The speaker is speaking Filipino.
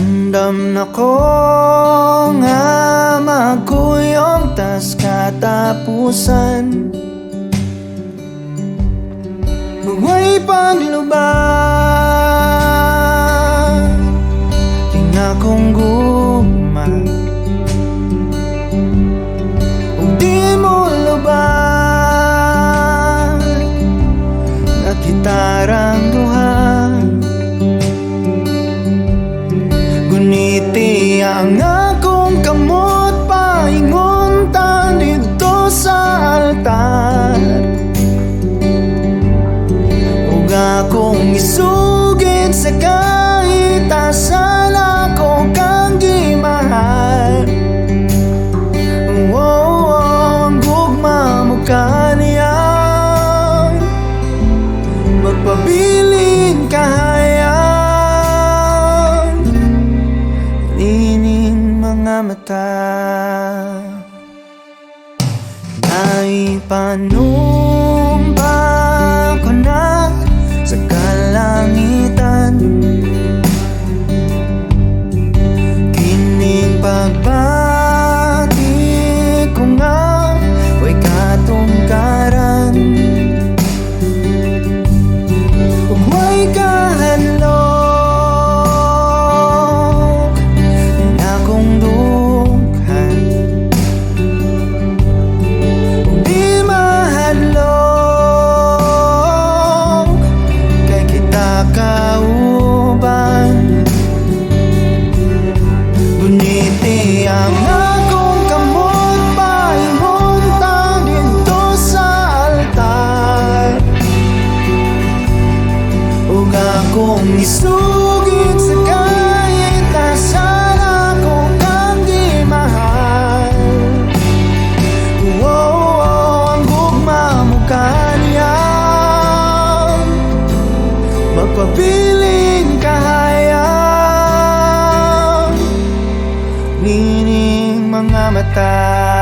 Andam na ko nga magkuyong tas katapusan. Huwag paglubag, tinga kong gugma. Kung di mo lubag, nakitarang duha. Guniti ang akong kamot, painguntan dito sa altar. Huwag akong isugid sa kahit asan ako kang gimahal. Ang gugma mo kaniyang magpabiling kahayang lining mga mata. Naipanumpa ko na sa kalangitan, kining pagbati ko nga huwag katungkaran. Huwag kahadlok na kong dughan. Kung di mahadlok kay kita kauban. Guniti ang akong kamot, painguntan dito sa altar. Huwag akong isugid sa kahit asan ako kang gimahal. Ang gugma mo kaniyang magpabiling kahayang lining mga mata.